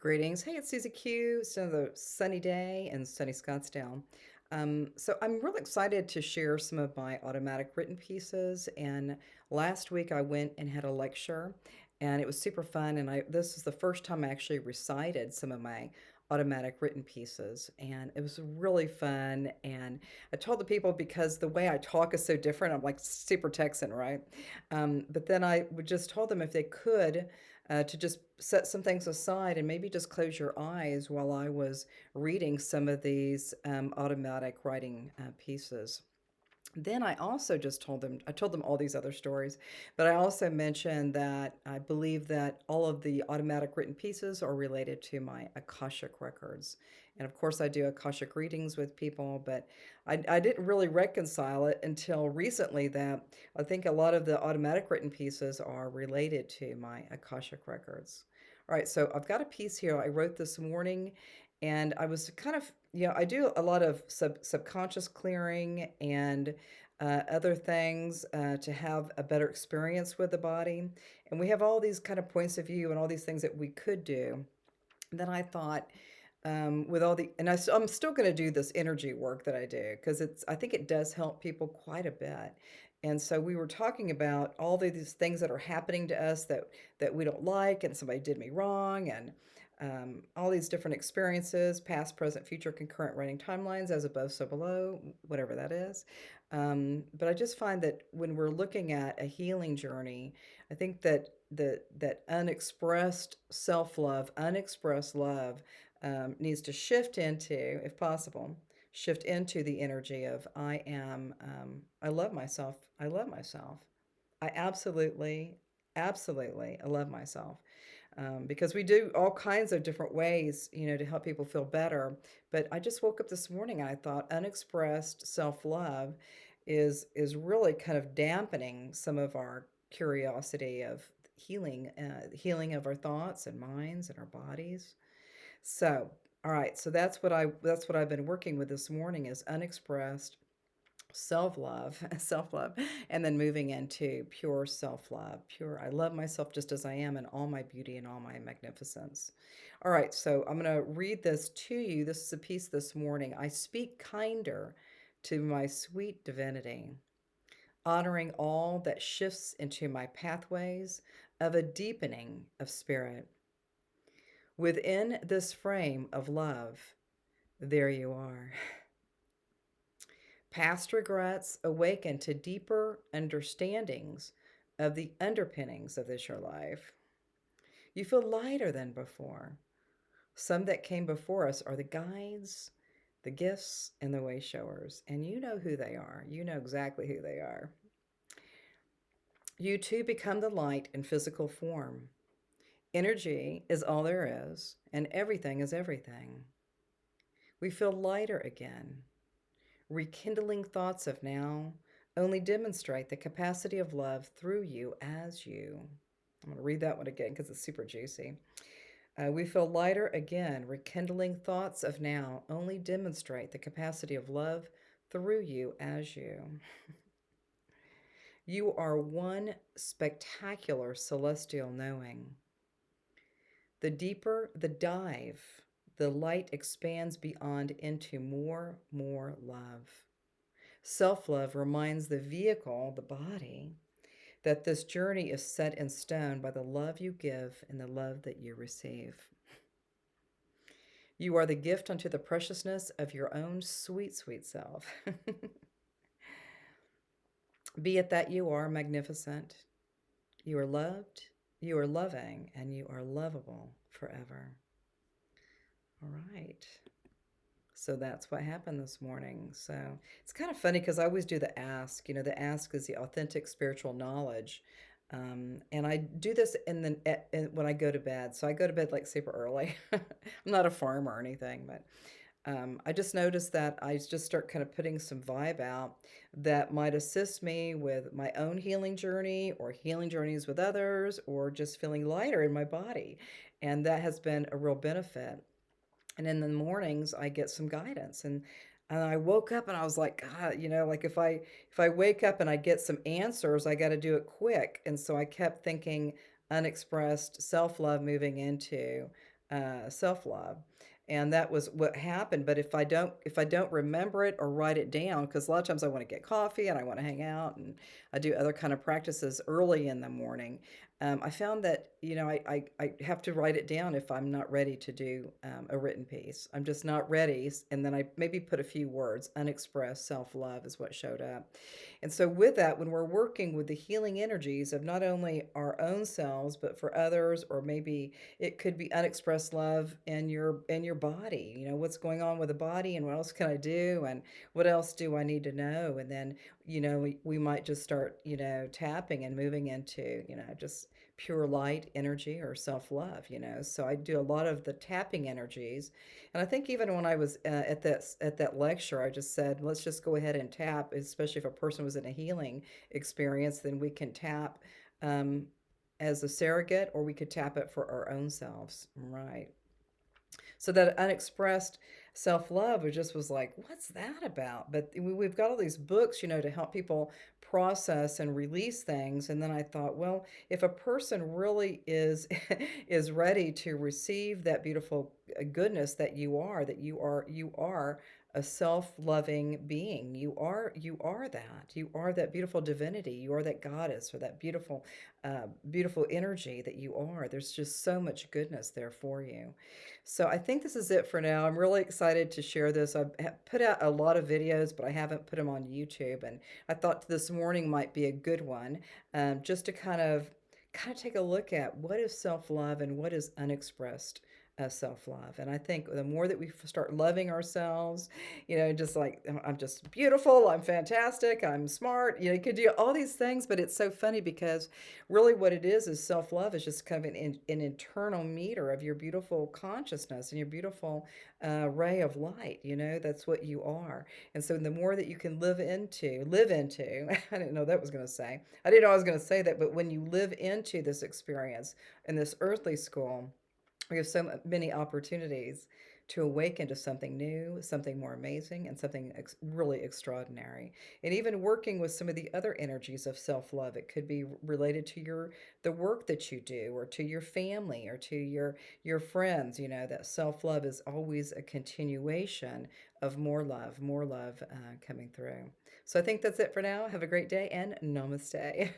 Greetings. Hey, it's Susie Q. It's another sunny day in sunny Scottsdale. So I'm really excited to share some of my automatic written pieces. And last week I went and had a lecture, and it was super fun. And this is the first time I actually recited some of my automatic written pieces, and it was really fun. And I told the people because the way I talk is so different. I'm like super Texan, right? But then I would just told them if they could to just set some things aside and maybe just close your eyes while I was reading some of these automatic writing pieces. Then I also just I told them all these other stories, but I also mentioned that I believe that all of the automatic written pieces are related to my Akashic records. And of course, I do Akashic readings with people, but I didn't really reconcile it until recently that I think a lot of the automatic written pieces are related to my Akashic records. All right, so I've got a piece here I wrote this morning, and I was kind of, I do a lot of subconscious clearing and other things to have a better experience with the body. And we have all these kind of points of view and all these things that we could do. Then I thought, with all the, and I'm still going to do this energy work that I do because I think it does help people quite a bit. And so we were talking about all these things that are happening to us that we don't like, and somebody did me wrong, and all these different experiences, past, present, future, concurrent running timelines, as above, so below, whatever that is. But I just find that when we're looking at a healing journey, I think that that unexpressed self-love, unexpressed love, needs to shift into, if possible, shift into the energy of I love myself. I love myself. I absolutely, absolutely, I love myself. Because we do all kinds of different ways, to help people feel better. But I just woke up this morning and I thought unexpressed self-love is really kind of dampening some of our curiosity of healing of our thoughts and minds and our bodies. So, all right, so that's what I've been working with this morning is unexpressed self-love, self-love, and then moving into pure self-love. Pure, I love myself just as I am in all my beauty and all my magnificence. All right, so I'm going to read this to you. This is a piece this morning. I speak kinder to my sweet divinity, honoring all that shifts into my pathways of a deepening of spirit. Within this frame of love, there you are. Past regrets awaken to deeper understandings of the underpinnings of this your life. You feel lighter than before. Some that came before us are the guides, the gifts, and the way showers. And you know who they are. You know exactly who they are. You too become the light in physical form. Energy is all there is, and everything is everything. We feel lighter again. Rekindling thoughts of now only demonstrate the capacity of love through you as you. I'm going to read that one again because it's super juicy. We feel lighter again. Rekindling thoughts of now only demonstrate the capacity of love through you as you. You are one spectacular celestial knowing. The deeper the dive, the light expands beyond into more love. Self love reminds the vehicle, the body, that this journey is set in stone by the love you give and the love that you receive. You are the gift unto the preciousness of your own sweet, sweet self. Be it that you are magnificent, you are loved, you are loving, and you are lovable forever. All right. So that's what happened this morning. So it's kind of funny because I always do the ask. The ask is the authentic spiritual knowledge. And I do this when I go to bed. So I go to bed like super early. I'm not a farmer or anything, but I just noticed that I just start kind of putting some vibe out that might assist me with my own healing journey or healing journeys with others or just feeling lighter in my body. And that has been a real benefit. And in the mornings, I get some guidance. And I woke up and I was like, God, like if I wake up and I get some answers, I got to do it quick. And so I kept thinking unexpressed self-love moving into self love. And that was what happened. But if I don't remember it or write it down, because a lot of times I want to get coffee and I want to hang out, and I do other kind of practices early in the morning. I found that I have to write it down if I'm not ready to do a written piece. I'm just not ready, and then I maybe put a few words. Unexpressed self love is what showed up. And so, with that, when we're working with the healing energies of not only our own selves, but for others, or maybe it could be unexpressed love in your body. What's going on with the body, and what else can I do, and what else do I need to know? And then we might just start tapping and moving into just pure light energy or self-love. So I do a lot of the tapping energies, and I think even when I was at that lecture, I just said, let's just go ahead and tap, especially if a person was in a healing experience. Then we can tap um, as a surrogate, or we could tap it for our own selves. Right. So that unexpressed self-love, it just was like, what's that about? But we've got all these books, to help people process and release things. And then I thought, well, if a person really is is ready to receive that beautiful goodness that you are a self-loving being. You are that beautiful divinity. You are that goddess, or that beautiful energy that you are. There's just so much goodness there for you. So I think this is it for now. I'm really excited to share this. I've put out a lot of videos, but I haven't put them on YouTube. And I thought this morning might be a good one, just to kind of take a look at what is self-love and what is unexpressed self-love. And I think the more that we start loving ourselves, just like, I'm just beautiful, I'm fantastic, I'm smart, you could do all these things. But it's so funny because really what it is self-love is just kind of an internal meter of your beautiful consciousness and your beautiful ray of light. That's what you are. And so the more that you can live into I didn't know that was going to say I didn't know I was going to say that, but when you live into this experience in this earthly school, we have so many opportunities to awaken to something new, something more amazing, and something really extraordinary. And even working with some of the other energies of self-love, it could be related to the work that you do, or to your family, or to your friends. That self-love is always a continuation of more love coming through. So I think that's it for now. Have a great day, and namaste.